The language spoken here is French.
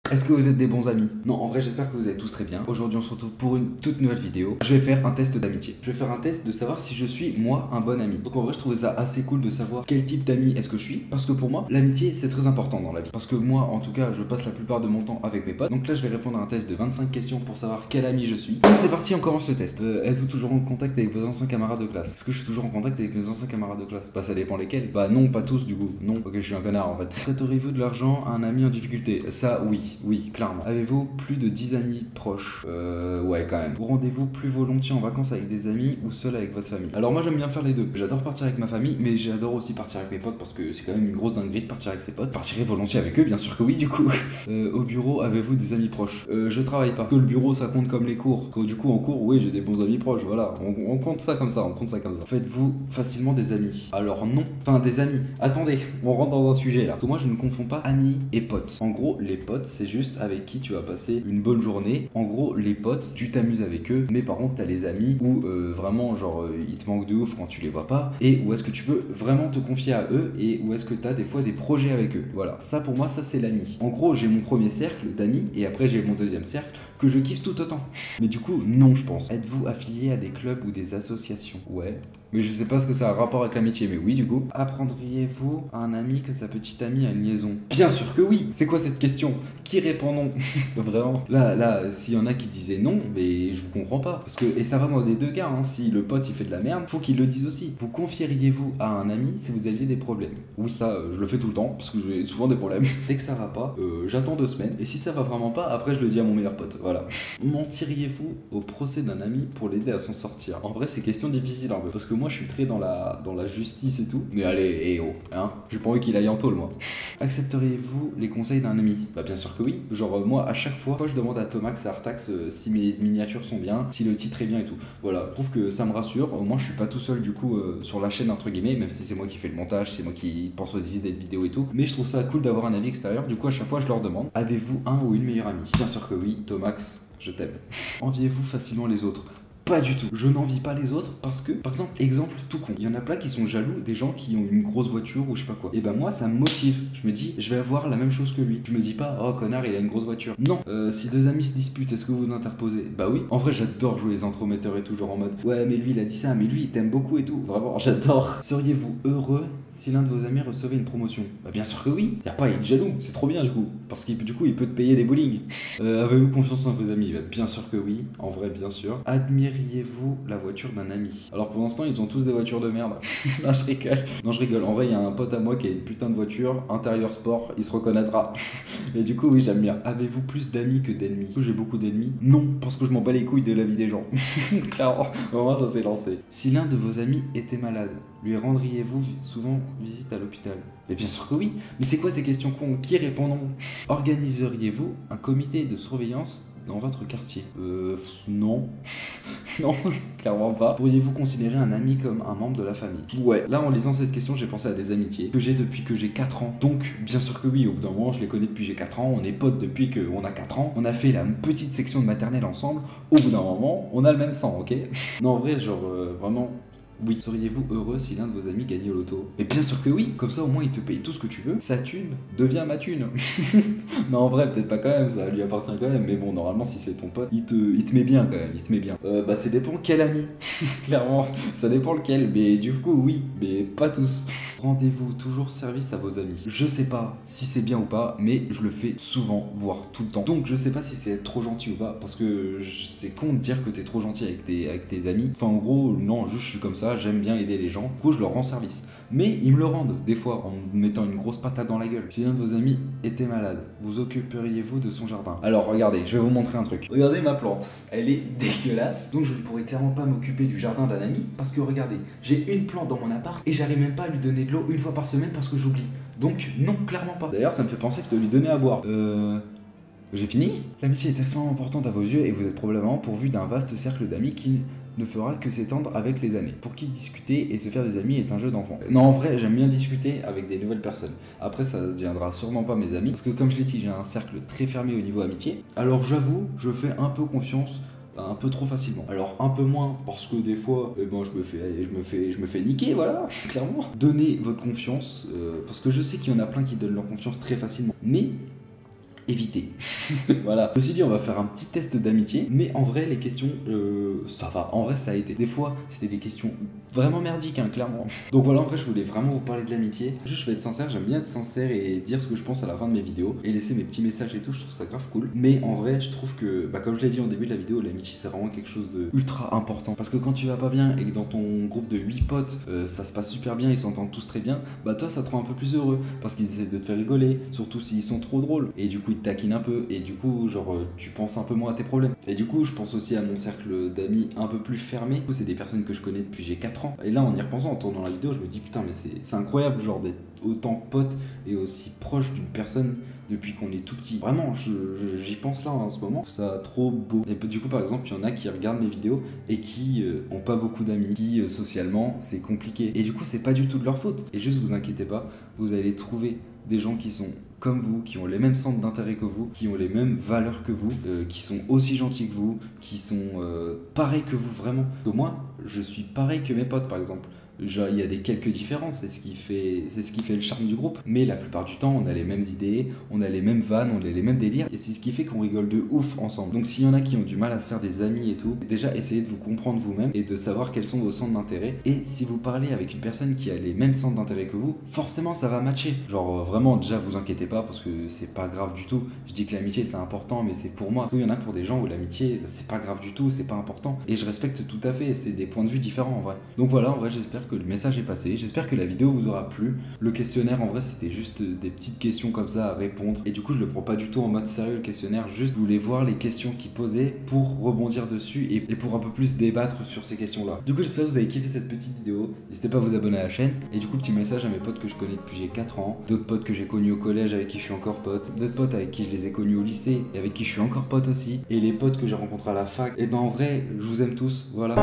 Est-ce que vous êtes des bons amis? Non, en vrai, j'espère que vous allez tous très bien. Aujourd'hui, on se retrouve pour une toute nouvelle vidéo. Je vais faire un test d'amitié. Je vais faire un test de savoir si je suis, moi, un bon ami. Donc, en vrai, je trouvais ça assez cool de savoir quel type d'ami est-ce que je suis. Parce que pour moi, l'amitié, c'est très important dans la vie. Parce que moi, en tout cas, je passe la plupart de mon temps avec mes potes. Donc là, je vais répondre à un test de 25 questions pour savoir quel ami je suis. Donc, c'est parti, on commence le test. Êtes-vous toujours en contact avec vos anciens camarades de classe? Est-ce que je suis toujours en contact avec mes anciens camarades de classe? Bah, ça dépend lesquels. Bah, non, pas tous, du coup. Non, ok, je suis un connard, en fait. Prêteriez-vous de l'argent à un ami en difficulté? Ça, oui, clairement. Avez-vous plus de 10 amis proches? Ouais, quand même. Vous rendez-vous plus volontiers en vacances avec des amis ou seul avec votre famille? Alors moi j'aime bien faire les deux. J'adore partir avec ma famille, mais j'adore aussi partir avec mes potes parce que c'est quand même une grosse dinguerie de partir avec ses potes. Partirai volontiers avec eux, bien sûr que oui, du coup. Au bureau, avez-vous des amis proches? Je travaille pas. Parce que le bureau ça compte comme les cours. Du coup en cours, oui, j'ai des bons amis proches, voilà. On compte ça comme ça, on compte ça comme ça. Faites-vous facilement des amis? Alors non. Enfin des amis. Attendez, on rentre dans un sujet là. Parce que moi je ne confonds pas amis et potes. En gros, les potes, c'est juste avec qui tu vas passer une bonne journée. En gros, les potes, tu t'amuses avec eux, mais par contre, t'as les amis où vraiment, genre, ils te manquent de ouf quand tu les vois pas, et où est-ce que tu peux vraiment te confier à eux, et où est-ce que t'as des fois des projets avec eux. Voilà, ça pour moi, ça c'est l'ami. En gros, j'ai mon premier cercle d'amis, et après j'ai mon deuxième cercle que je kiffe tout autant. Mais du coup, non, je pense. Êtes-vous affilié à des clubs ou des associations? Ouais. Mais je sais pas ce que ça a rapport avec l'amitié, mais oui, du coup. Apprendriez-vous à un ami que sa petite amie a une liaison? Bien sûr que oui. C'est quoi cette question? Qui répond non? Vraiment. Là, s'il y en a qui disaient non, mais je vous comprends pas. Parce que, et ça va dans les deux cas, hein. Si le pote il fait de la merde, faut qu'il le dise aussi. Vous confieriez-vous à un ami si vous aviez des problèmes? Oui, ça, je le fais tout le temps, parce que j'ai souvent des problèmes. Dès que ça va pas, j'attends 2 semaines. Et si ça va vraiment pas, après je le dis à mon meilleur pote. Voilà. Mentiriez-vous au procès d'un ami pour l'aider à s'en sortir? En vrai, c'est question difficile un peu. Parce que moi, je suis très dans la justice et tout. Mais allez, oh, hein. J'ai pas envie qu'il aille en tôle, moi. Accepteriez-vous les conseils d'un ami? Bah, bien sûr que oui. Genre, moi, à chaque fois, je demande à Tomax et Artax si mes miniatures sont bien, si le titre est bien et tout. Voilà, je trouve que ça me rassure. Au moins, je suis pas tout seul, du coup, sur la chaîne, entre guillemets, même si c'est moi qui fais le montage, c'est moi qui pense aux idées de vidéos et tout. Mais je trouve ça cool d'avoir un avis extérieur. Du coup, à chaque fois, je leur demande, avez-vous un ou une meilleure amie? Bien sûr que oui, Tomax, je t'aime. Enviez-vous facilement les autres? Pas du tout. Je n'envie pas les autres parce que, par exemple, tout con. Il y en a plein qui sont jaloux des gens qui ont une grosse voiture ou je sais pas quoi. Et ben moi, ça me motive. Je me dis, je vais avoir la même chose que lui. Je me dis pas, oh connard, il a une grosse voiture. Non. Si deux amis se disputent, est-ce que vous interposez? Bah oui. En vrai, j'adore jouer les entremetteurs et tout, genre en mode, ouais, mais lui, il a dit ça, mais lui, il t'aime beaucoup et tout. Vraiment, j'adore. Seriez-vous heureux si l'un de vos amis recevait une promotion? Bah bien sûr que oui. Y a pas à être jaloux. C'est trop bien du coup. Parce qu'il du coup, il peut te payer des bowling. Avez-vous confiance en vos amis? Bah, bien sûr que oui. En vrai, bien sûr. Admiriez-vous la voiture d'un ami? Alors pour l'instant, ils ont tous des voitures de merde. Non, je rigole. Non, je rigole. En vrai, il y a un pote à moi qui a une putain de voiture, intérieur sport, il se reconnaîtra. Et du coup, oui, j'aime bien. Avez-vous plus d'amis que d'ennemis? J'ai beaucoup d'ennemis? Non, parce que je m'en bats les couilles de la vie des gens. Clairement, au moins ça s'est lancé. Si l'un de vos amis était malade, lui rendriez-vous souvent visite à l'hôpital? Mais bien sûr que oui. Mais c'est quoi ces questions cons? Qui répond non? Organiseriez-vous un comité de surveillance dans votre quartier? Non. Non, clairement pas. Pourriez-vous considérer un ami comme un membre de la famille? Ouais. Là, en lisant cette question, j'ai pensé à des amitiés que j'ai depuis que j'ai 4 ans. Donc, bien sûr que oui, au bout d'un moment, je les connais depuis que j'ai 4 ans. On est potes depuis qu'on a 4 ans. On a fait la petite section de maternelle ensemble. Au bout d'un moment, on a le même sang, ok? Non, en vrai, genre, vraiment... Oui. Seriez-vous heureux si l'un de vos amis gagnait au loto? Mais bien sûr que oui. Comme ça, au moins, il te paye tout ce que tu veux. Sa thune devient ma thune. Non, en vrai, peut-être pas quand même. Ça lui appartient quand même. Mais bon, normalement, si c'est ton pote, il te met bien quand même. Il te met bien. Bah, ça dépend quel ami. Clairement, ça dépend lequel. Mais du coup, oui. Mais pas tous. Rendez-vous toujours service à vos amis? Je sais pas si c'est bien ou pas, mais je le fais souvent, voire tout le temps. Donc, je sais pas si c'est être trop gentil ou pas. Parce que c'est con de dire que t'es trop gentil avec tes amis. Enfin, en gros, non, juste je suis comme ça. J'aime bien aider les gens, du coup je leur rends service. Mais ils me le rendent, des fois, en me mettant une grosse patate dans la gueule. Si l'un de vos amis était malade, vous occuperiez-vous de son jardin? Alors regardez, je vais vous montrer un truc. Regardez ma plante, elle est dégueulasse. Donc je ne pourrais clairement pas m'occuper du jardin d'un ami. Parce que regardez, j'ai une plante dans mon appart et j'arrive même pas à lui donner de l'eau une fois par semaine parce que j'oublie. Donc non, clairement pas. D'ailleurs ça me fait penser que de lui donner à boire. J'ai fini? L'amitié est extrêmement importante à vos yeux et vous êtes probablement pourvu d'un vaste cercle d'amis qui ne fera que s'étendre avec les années. Pour qui discuter et se faire des amis est un jeu d'enfant. Non, en vrai, j'aime bien discuter avec des nouvelles personnes. Après, ça ne deviendra sûrement pas mes amis, parce que comme je l'ai dit, j'ai un cercle très fermé au niveau amitié. Alors j'avoue, je fais un peu confiance un peu trop facilement. Alors un peu moins parce que des fois je me fais niquer, voilà, clairement. Donnez votre confiance parce que je sais qu'il y en a plein qui donnent leur confiance très facilement. Mais éviter. Voilà. Je me suis dit, on va faire un petit test d'amitié, mais en vrai, les questions, ça va. En vrai, ça a été. Des fois, c'était des questions vraiment merdiques, hein, clairement. Donc voilà, en vrai, je voulais vraiment vous parler de l'amitié. Juste, je vais être sincère, j'aime bien être sincère et dire ce que je pense à la fin de mes vidéos et laisser mes petits messages et tout, je trouve ça grave cool. Mais en vrai, je trouve que, comme je l'ai dit en début de la vidéo, l'amitié, c'est vraiment quelque chose de ultra important. Parce que quand tu vas pas bien et que dans ton groupe de 8 potes, ça se passe super bien, ils s'entendent tous très bien, toi, ça te rend un peu plus heureux parce qu'ils essaient de te faire rigoler, surtout s'ils sont trop drôles. Et du coup, ils te taquinent un peu et du coup, genre, tu penses un peu moins à tes problèmes. Et du coup, je pense aussi à mon cercle d'amis un peu plus fermé. C'est des personnes que je connais depuis j'ai 4 ans. Et là, en y repensant, en tournant la vidéo, je me dis putain, mais c'est incroyable, genre, d'être autant pote et aussi proche d'une personne depuis qu'on est tout petit. Vraiment, j'y pense là en ce moment. Je trouve ça trop beau. Et du coup, par exemple, il y en a qui regardent mes vidéos et qui ont pas beaucoup d'amis, qui socialement, c'est compliqué. Et du coup, c'est pas du tout de leur faute. Et juste, vous inquiétez pas, vous allez trouver des gens qui sont comme vous, qui ont les mêmes centres d'intérêt que vous, qui ont les mêmes valeurs que vous, qui sont aussi gentils que vous, qui sont pareils que vous vraiment. Au moins, je suis pareil que mes potes par exemple. Genre, il y a des quelques différences, c'est ce qui fait le charme du groupe. Mais la plupart du temps, on a les mêmes idées, on a les mêmes vannes, on a les mêmes délires. Et c'est ce qui fait qu'on rigole de ouf ensemble. Donc s'il y en a qui ont du mal à se faire des amis et tout, déjà essayez de vous comprendre vous-même et de savoir quels sont vos centres d'intérêt. Et si vous parlez avec une personne qui a les mêmes centres d'intérêt que vous, forcément ça va matcher. Genre vraiment, déjà vous inquiétez pas parce que c'est pas grave du tout. Je dis que l'amitié c'est important, mais c'est pour moi. Il y en a pour des gens où l'amitié c'est pas grave du tout, c'est pas important. Et je respecte tout à fait, c'est des points de vue différents en vrai. Donc voilà, en vrai j'espère que le message est passé. J'espère que la vidéo vous aura plu. Le questionnaire, en vrai, c'était juste des petites questions comme ça à répondre. Et du coup, je le prends pas du tout en mode sérieux, le questionnaire. Juste, je voulais voir les questions qu'il posait pour rebondir dessus et pour un peu plus débattre sur ces questions-là. Du coup, j'espère que vous avez kiffé cette petite vidéo. N'hésitez pas à vous abonner à la chaîne. Et du coup, petit message à mes potes que je connais depuis j'ai 4 ans. D'autres potes que j'ai connus au collège avec qui je suis encore pote. D'autres potes avec qui je les ai connus au lycée et avec qui je suis encore pote aussi. Et les potes que j'ai rencontrés à la fac. Et en vrai, je vous aime tous. Voilà.